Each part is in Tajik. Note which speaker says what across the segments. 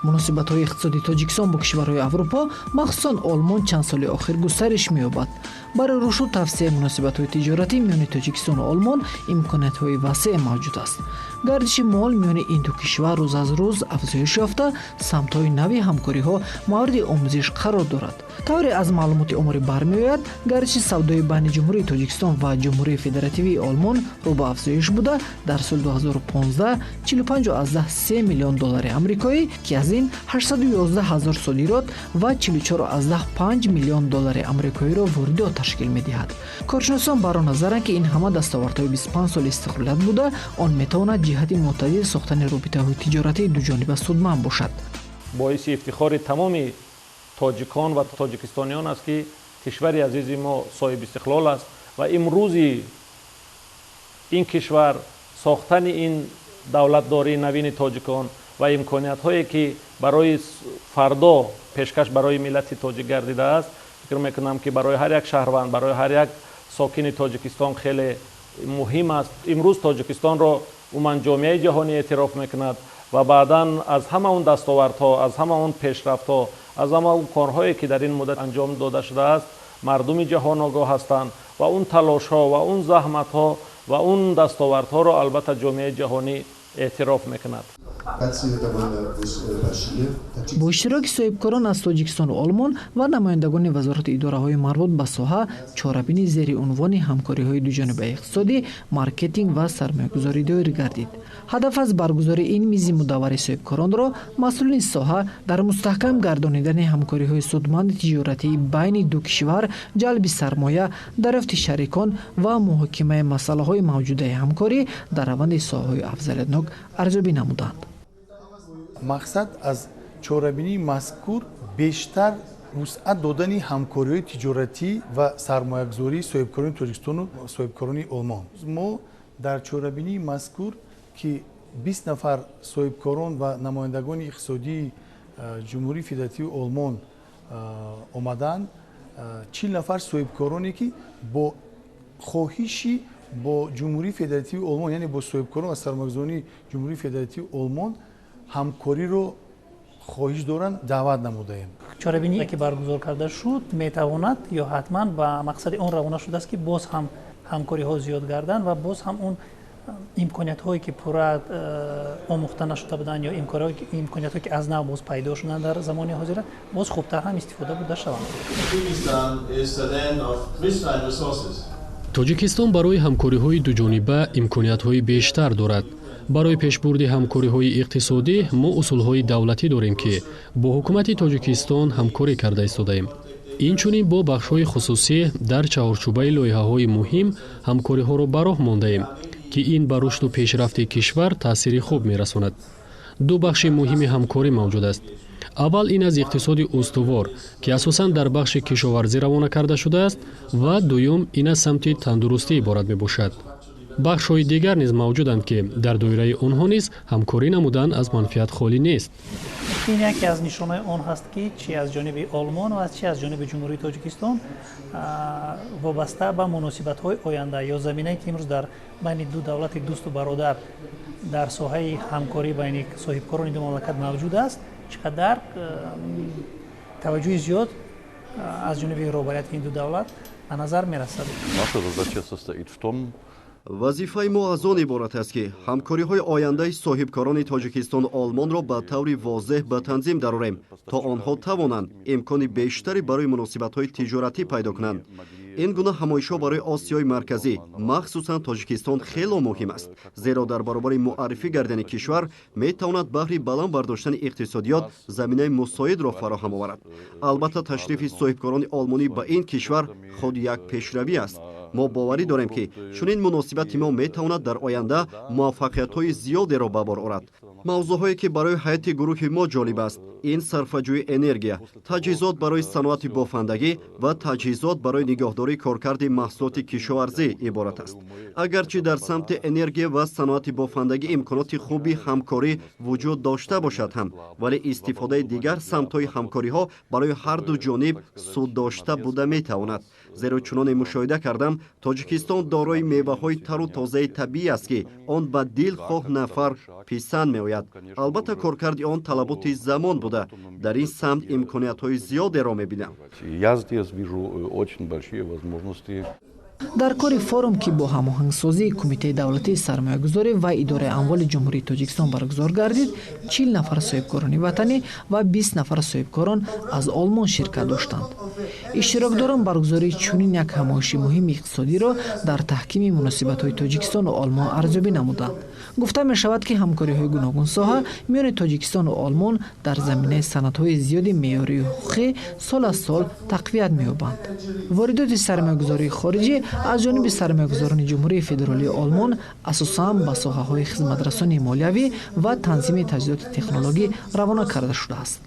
Speaker 1: муносибатҳои иқтисодии тоҷикистон бо кишварҳои аврупо махсусан олмон чанд соли охир густариш меёбад. барои рушд тавсеяи муносибатҳои тиҷоратӣ миёни тоҷикистону олмон имкониятҳои васеъ мавҷуд аст. гардиши мол миёни ин ду кишвар рӯз аз рӯз афзоиш ёфта, самтҳои нави ҳамкориҳо мавриди омӯзиш қарор дорад. тавре аз маълумоти оморӣ бармеояд, гардиши савдои байни ҷумҳурии тоҷикистон ва ҷумҳурии федеративии олмон рӯ ба афзоиш буда, дар соли 2015 45,3 миллион доллари амрикоӣ, ки аз ин 811 ҳазор содирот ва 44,5 миллион доллари амрикоиро воридот ташкил медиҳад. коршиносон бар он назаранд, ки ин ҳама дастовардҳои 25 соли истиқлолият буда, он метавонад ҷиҳати мӯътадил сохтани робитаҳои тиҷоратии дуҷониба судманд бошад.
Speaker 2: боиси ифтихори тамоми тоҷикон ва тоҷикистониён аст, ки кишвари азизи мо соҳиби истиқлол аст ва имрӯзи ин кишвар сохтани ин давлатдории навини тоҷикон ва имкониятҳое ки барои фардо пешкаш барои миллати тоҷик гардидааст, фикр мекунам, ки барои ҳар як шаҳрванд, барои ҳар як сокини тоҷикистон хеле муҳим аст. имрӯз тоҷикистонро умуман ҷомеаи ҷаҳонӣ эътироф мекунад ва баъдан аз ҳама он дастовардҳо, аз ҳама он пешрафтҳо, аз ҳама он корҳое ки дар ин муддат анҷом дода шудааст, мардуми ҷаҳон огоҳ ҳастанд ва он талошҳо ва он заҳматҳо ва он дастовардҳоро албатта ҷомеаи ҷаҳонӣ эътироф мекунад.
Speaker 1: бо иштироки соҳибкорон аз тоҷикистону олмон ва намояндагони вазорати идораҳои марбут ба соҳа, чорабини зери унвони ҳамкориҳои дуҷонибаи иқтисодӣ, маркетинг ва сармоягузорӣ доир гардид. ҳадаф аз баргузории ин мизи мудаввари соҳибкоронро масъулини соҳа дар мустаҳкам гардонидани ҳамкориҳои судманди тиҷоратии байни ду кишвар, ҷалби сармоя, дарёфти шарикон ва муҳокимаи масъалаҳои мавҷудаи ҳамкорӣ дар раванди соҳаҳои афзалиятнок арзёбӣ намуданд.
Speaker 3: мақсад аз чорабинии мазкур бештар вусъат додани ҳамкориҳои тиҷоратӣ ва сармоягузории соҳибкорони тоҷикистону соҳибкорони олмон. мо дар чорабинии мазкур ки 20 нафар соҳибкорон ва намояндагони иқтисодии ҷумҳурии федеративии олмон омаданд, 40 нафар соҳибкороне ки бо хоҳиши бо ҷумҳурии федеративии олмон, яъне бо соҳибкорон ва сармоягузорони ҷумҳурии федеративии олмон ҳамкориро хоҳиш доранд, даъват намудаем.
Speaker 4: чорабиние ки баргузор карда шуд метавонад ё ҳатман ба мақсади он равона шудааст, ки боз ҳам ҳамкориҳо зиёд гарданд ва боз ҳам он имкониятҳое ки пурра омӯхта нашуда буданд ё имкониятҳое ки аз нав боз пайдо шуданд дар замони ҳозира боз хубтар ҳам истифода буда шаванд.
Speaker 5: тоҷикистон барои ҳамкориҳои дуҷониба имкониятҳои бештар дорад. барои пешбурди ҳамкориҳои иқтисодӣ мо усулҳои давлатӣ дорем, ки бо ҳукумати тоҷикистон ҳамкорӣ карда истодаем. инчунин бо бахшҳои хусусӣ дар чаҳорчӯбаи лоиҳаҳои муҳим ҳамкориҳоро ба роҳ мондаем, ки ин ба рушду пешрафти кишвар таъсири хуб мерасонад. ду бахши муҳими ҳамкорӣ мавҷуд аст. аввал ин аз иқтисоди устувор, ки асосан дар бахши кишоварзӣ равона карда шудааст, ва дуюм ин аз самти тандурустӣ иборат мебошад. бахшҳои дигар низ мавҷуданд, ки дар доираи онҳо низ ҳамкорӣ намудан аз манфиат холӣ нест.
Speaker 4: ин яке аз нишонаи он ҳаст, ки чи аз ҷониби олмон ва чи аз ҷониби ҷумҳурии тоҷикистон вобаста ба муносибатҳои оянда ё заминаe ки имрӯз дар байни ду давлати дӯсту бародар дар соҳаи ҳамкорӣ байни соҳибкорони ду мамлакат мавҷуд аст, чӣ қадар таваҷҷӯҳи зиёд аз ҷониби роҳбарияти ин ду давлат ба назар мерасад.
Speaker 6: вазифаи мо аз он иборат аст, ки ҳамкориҳои ояндаи соҳибкорони тоҷикистону олмонро ба таври возеҳ ба танзим дарорем, то онҳо тавонанд имкони бештаре барои муносибатҳои тиҷоратӣ пайдо кунанд. ин гуна ҳамоишҳо барои осиёи марказӣ, махсусан тоҷикистон хело муҳим аст, зеро дар баробари муаррифӣ гардани кишвар метавонад баҳри баланд бардоштани иқтисодиёт заминаи мусоидро фароҳам оварад. албатта ташрифи соҳибкорони олмонӣ ба ин кишвар худ як пешравӣ аст. мо боварӣ дорем, ки чунин муносибати мо метавонад дар оянда муваффақиятҳои зиёдеро ба бор орад. мавзӯъҳое ки барои ҳайати гурӯҳи мо ҷолиб аст, ин сарфаҷӯи энергия, таҷҳизот барои саноати бофандагӣ ва таҷҳизот барои нигоҳдории коркарди маҳсулоти кишоварзӣ иборат аст. агарчи дар самти энергия ва саноати бофандагӣ имконоти хуби ҳамкорӣ вуҷуд дошта бошад ҳам, вале истифодаи дигар самтҳои ҳамкориҳо барои ҳарду ҷониб суд дошта буда метавонад. зеро чуноне мушоҳида кардам, тоҷикистон дорои меваҳои тару тозаи табиӣ аст, ки он ба дилхоҳ нафар писанд меояд. албатта коркарди он талаботи замон буда. дар ин самт имкониятҳои зиёдеро мебинам.
Speaker 7: Я здесь вижу очень большие возможности.
Speaker 1: дар кори форум ки бо ҳамоҳангсозии кумитаи давлатии сармоягузорӣ ва идораи амволи ҷумҳурии тоҷикистон баргузор гардид, 40 нафар соҳибкорони ватанӣ ва 20 нафар соҳибкорон аз олмон ширкат доштанд. иштирокдорон баргузории чунин як ҳамоиши муҳими иқтисодиро дар таҳкими муносибатҳои тоҷикистону олмон арзёбӣ намуданд. гуфта мешавад, ки ҳамкориҳои гуногун соҳа миёни тоҷикистону олмон дар заминаи санадҳои зиёди меъёрии ҳуқуқӣ сол аз сол тақвият меёбанд. воридоти сармоягузории хориҷӣ аз ҷониби сармоягузорони ҷумҳурии федералии олмон асосан ба соҳаҳои хизматрасонии молиявӣ ва танзими таҷҳизоти технологӣ равона карда шудааст.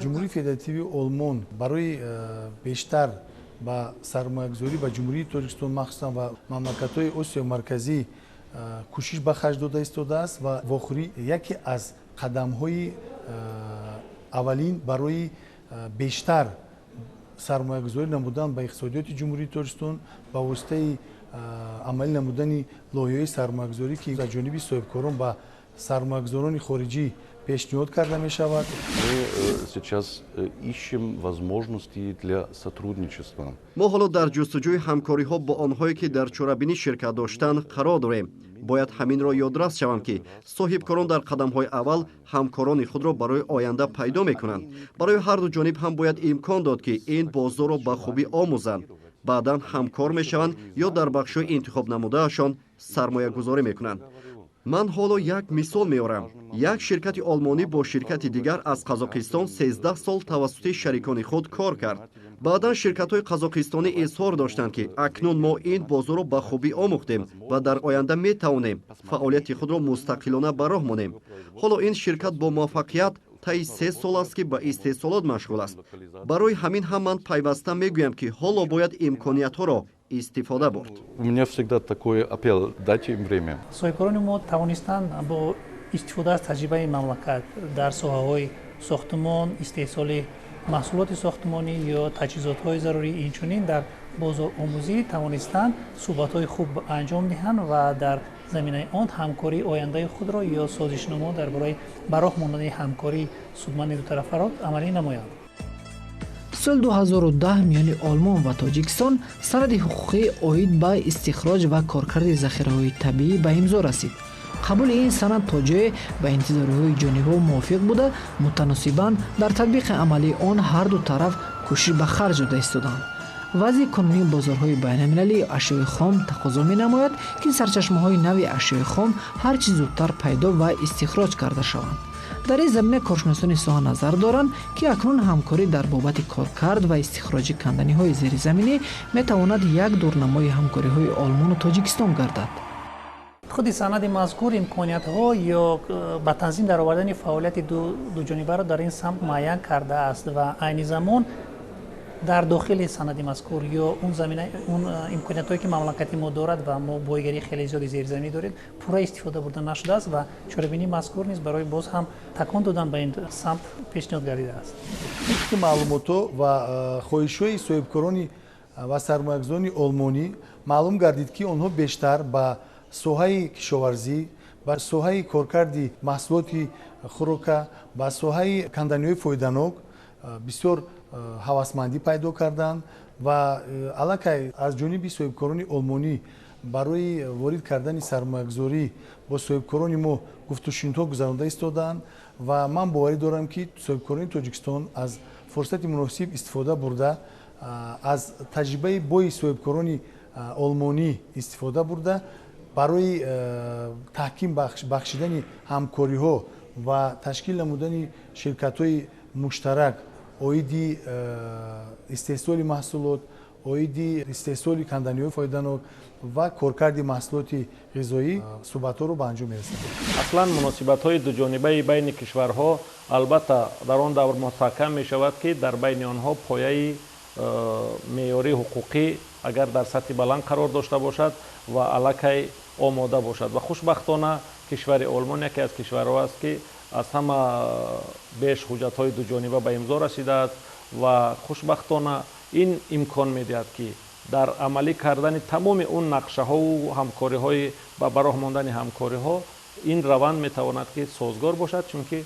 Speaker 3: ҷумҳурии федеративии олмон барои бештар ба сармоягузорӣ ба ҷумҳурии тоҷикистон махсусан ва мамлакатҳои осиёи марказӣ кӯшиш ба харҷ дода истодааст ва вохӯрӣ яке аз қадамҳои аввалин барои бештар сармоягузорӣ намудан ба иқтисодиёти ҷумҳурии тоҷикистон ба воситаи амалӣ намудани лоиҳаҳои сармоягузорӣ, ки аз ҷониби соҳибкорон ба сармоягузорони хориҷӣ пешниҳод карда мешавад.
Speaker 7: Мы сейчас ищем возможности для сотрудничества.
Speaker 6: мо ҳоло дар ҷустуҷӯи ҳамкориҳо бо онҳое ки дар чорабинӣ ширкат доштанд қарор дорем. бояд ҳаминро ёдрас шавам, ки соҳибкорон дар қадамҳои аввал ҳамкорони худро барои оянда пайдо мекунанд. барои ҳарду ҷониб ҳам бояд имкон дод, ки ин бозорро ба хубӣ омӯзанд, баъдан ҳамкор мешаванд ё дар бахшҳои интихоб намудаашон сармоягузорӣ мекунанд. ман ҳоло як мисол меорам. як ширкати олмонӣ бо ширкати дигар аз қазоқистон 13 сол тавассути шарикони худ кор кард. баъдан ширкатҳои қазоқистонӣ изҳор доштанд, ки акнун мо ин бозорро ба хубӣ омӯхтем ва дар оянда метавонем фаъолияти худро мустақилона ба роҳ монем. ҳоло ин ширкат бо муваффақият таи 3 сол аст, ки ба истеҳсолот машғул аст. барои ҳамин ҳам ман пайваста мегӯям, ки ҳоло бояд имкониятҳоро истифода бурд.
Speaker 7: У меня всегда такой апел: дайте им время.
Speaker 4: соҳибкорони мо тавонистанд бо истифода аз таҷрибаи мамлакат дар соҳаҳои сохтмон, истеҳсоли маҳсулоти сохтмонӣ ё таҷҳизотҳои зарурӣ, инчунин дар бозоромӯзӣ тавонистанд суҳбатҳои хуб анҷом диҳанд ва дар заминаи он ҳамкории ояндаи худро ё созишномо дар бораи ба роҳ мондани ҳамкории судманди дутарафаро амалӣ намоянд.
Speaker 1: соли 2010 миёни олмон ва тоҷикистон санади ҳуқуқӣ оид ба истихроҷ ва коркарди захираҳои табиӣ ба имзо расид. қабули ин санад то ҷое ба интизориҳои ҷонибҳо мувофиқ буда, мутаносибан дар татбиқи амалии он ҳарду тараф кӯшиш ба харҷ дода истоданд. вазъи қонунии бозорҳои байналмилалии ашёи хом тақозо менамояд, ки сарчашмаҳои нави ашёи хом ҳар чӣ зудтар пайдо ва истихроҷ карда шаванд. дар ин замина коршиносони соҳа назар доранд, ки акнун ҳамкорӣ дар бобати коркард ва истихроҷи канданиҳои зеризаминӣ метавонад як дурнамои ҳамкориҳои олмону тоҷикистон гардад.
Speaker 4: худи санади мазкур имкониятҳо ё ба танзим даровардани фаъолияти дуҷонибаро дар ин самт муайян кардааст ва айни замон дар дохили санади мазкур ё он имкониятҳое ки мамлакати мо дорад ва мо бойгарии хеле зиёди зеризаминӣ дорем, пурра истифода бурда нашудааст ва чорабинии мазкур низ барои боз ҳам такон додан ба ин самт пешниҳод гардидааст.
Speaker 3: маълумотҳо ва хоҳишҳои соҳибкорони ва сармоягузорони олмонӣ маълум гардид, ки онҳо бештар ба соҳаи кишоварзӣ, ба соҳаи коркарди маҳсулоти хӯрока, ба соҳаи канданиҳои фоиданок бисёр ҳавасмандӣ пайдо карданд ва аллакай аз ҷониби соҳибкорони олмонӣ барои ворид кардани сармоягузорӣ бо соҳибкорони мо гуфтушунидҳо гузаронида истодаанд ва ман боварӣ дорам, ки соҳибкорони тоҷикистон аз фурсати муносиб истифода бурда, аз таҷрибаи бои соҳибкорони олмонӣ истифода бурда барои таҳким бахшидани ҳамкориҳо ва ташкил намудани ширкатҳои муштарак оиди истеҳсоли маҳсулот, оиди истеҳсоли канданиҳои фоиданок ва коркарди маҳсулоти ғизоӣ суҳбатҳоро ба анҷом мерасонад.
Speaker 2: аслан муносибатҳои дуҷонибаи байни кишварҳо албатта дар он давр мустаҳкам мешавад, ки дар байни онҳо пояи меъёрии ҳуқуқӣ агар дар сатҳи баланд қарор дошта бошад ва аллакай омода бошад. ва хушбахтона кишвари олмон яке аз кишварҳо аст, ки аз ҳама беш ҳуҷҷатҳои дуҷониба ба имзо расидааст ва хушбахтона ин имкон медиҳад ки дар амалӣ кардани тамоми он нақшаҳову ҳамкориҳои ба бароҳ мондани ҳамкориҳо ин раванд метавонад ки созгор бошад, чунки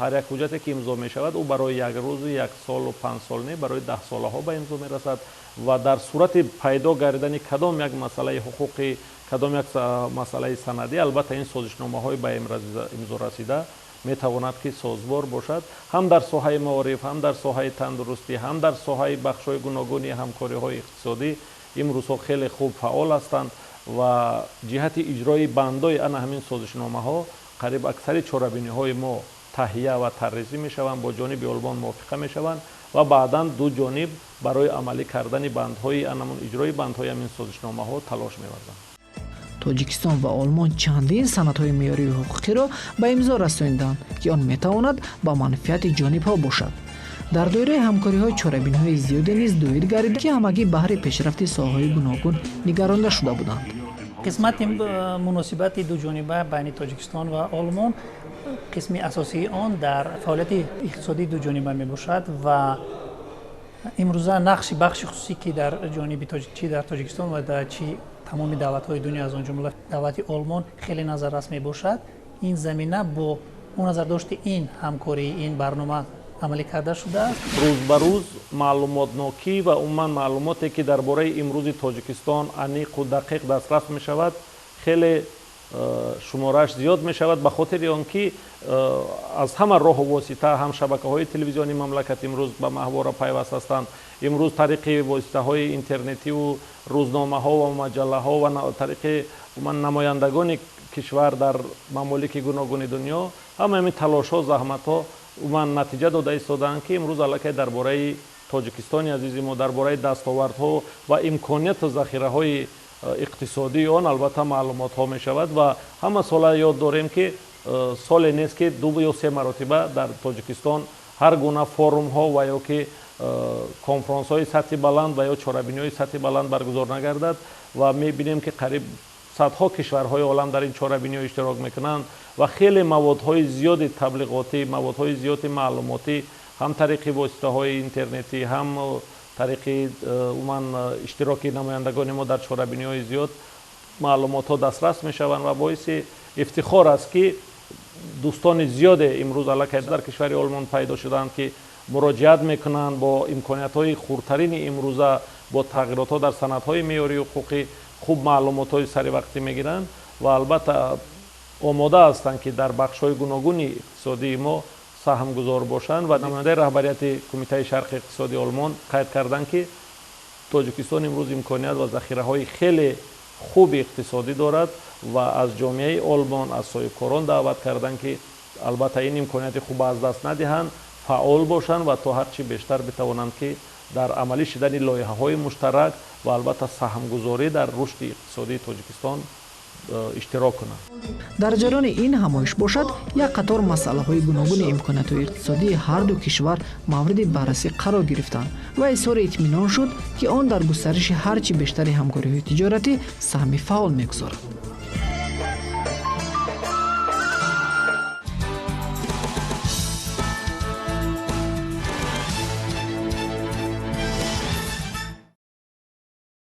Speaker 2: ҳар як ҳуҷҷате ки имзо мешавад ӯ барои як рӯзу як солу 5 сол не барои 10 солаҳо ба имзо мерасад ва дар сурати пайдо гардидани кадом як масъалаи ҳуқуқӣ, кадом як масъалаи санадӣ албатта ин созишномаҳои ба имзо расида метавонад ки созбор бошад, ҳам дар соҳаи маориф, ҳам дар соҳаи тандурустӣ, ҳам дар соҳаи бахшҳои гуногуни ҳамкориҳои иқтисодӣ имрӯзҳо хеле хуб фаъол ҳастанд ва ҷиҳати иҷрои бандои ана ҳамин созишномаҳо қариб аксари чорабиниҳои мо таҳия ва тарризӣ мешаванд, бо ҷониби олмон мувофиқа мешаванд ва баъдан ду ҷониб барои амалӣ кардани бандҳои анамун иҷрои бандҳои ҳамин созишномаҳо талош меварзанд.
Speaker 1: тоҷикистон ва олмон чандин санадҳои меъёрии ҳуқуқиро ба имзо расонидаанд ки он метавонад ба манфиати ҷонибҳо бошад. дар доираи ҳамкориҳои чорабиниҳои зиёде низ доир гардид ки ҳамагӣ баҳри пешрафти соҳаҳои гуногун нигаронда шуда буданд.
Speaker 4: қисмати муносибати дуҷониба байни тоҷикистон ва олмон қисми асосии он дар фаъолияти иқтисодии дуҷониба мебошад ва имрӯза нақши бахши хусусӣ ки дар ҷониби чи дар тоҷикистон ва дар чи тамоми давлатҳои дунё аз он ҷумла давлати олмон хеле назаррас мебошад. ин замина бо назардошти ин ҳамкории ин барнома амалӣ карда шудааст.
Speaker 2: рӯз ба рӯз маълумотнокӣ ва умуман маълумоте ки дар бораи имрӯзи тоҷикистон аниқу дақиқ дастрас мешавад хеле шуморааш зиёд мешавад, ба хотири он ки аз ҳама роҳу восита ҳам шабакаҳои телевизиони мамлакат имрӯз ба маҳвора пайваст ҳастанд, имрӯз тариқи воситаҳои интернетиву рӯзномаҳо ва маҷаллаҳо ва тариқи намояндагони кишвар дар мамолики гуногуни дунё ҳама ҳамин талошҳо заҳматҳо уман натиҷа дода истодаанд ки имрӯз аллакай дар бораи тоҷикистони азизи мо дар бораи дастовардҳо ва имконияту захираҳои иқтисодии он албатта маълумотҳо мешавад ва ҳама сола ёд дорем ки соле нест ки 2 ё 3 маротиба дар тоҷикистон ҳар гуна форумҳо ва ё ки конфронсҳои сатҳи баланд ва ё чорабиниҳои сатҳи баланд баргузор нагардад ва мебинем ки қариб садҳо кишварҳои олам дар ин чорабиниҳо иштирок мекунанд ва хеле маводҳои зиёди таблиғотӣ, маводҳои зиёди маълумотӣ ҳам тариқи воситаҳои интернетӣ, ҳам тариқи умуман иштироки намояндагони мо дар чорабиниҳои зиёд маълумотҳо дастрас мешаванд ва боиси ифтихор аст ки дӯстони зиёде имрӯз аллакай дар кишвари олмон пайдо шуданд ки муроҷиат мекунанд бо имкониятҳои хурдтарини имрӯза бо тағйиротҳо дар санадҳои меъёрии ҳуқуқӣ хуб маълумотҳои саривақтӣ мегиранд ва албатта омода ҳастанд ки дар бахшҳои гуногуни иқтисодии мо саҳмгузор бошанд ва намояндаи раҳбарияти кумитаи шарқи иқтисодии олмон қайд карданд ки тоҷикистон имрӯз имконият ва захираҳои хеле хуби иқтисодӣ дорад ва аз ҷомеаи олмон аз соҳибкорон даъват карданд ки албатта ин имконияти хуб аз даст надиҳанд, фаъол бошанд ва то ҳарчи бештар битавонанд ки дар амалӣ шидани лоиҳаҳои муштарак ва албатта саҳмгузорӣ дар рушди иқтисодии тоҷикистон иштирок кунанд.
Speaker 1: дар ҷарони ин ҳамоиш бошад як қатор масъалаҳои гуногуни имкониятҳои иқтисодии ҳарду кишвар мавриди баррасӣ қарор гирифтанд ва изҳори итминон шуд ки он дар густариши ҳарчи бештари ҳамкориҳои тиҷоратӣ саҳми фаъол мегузорад.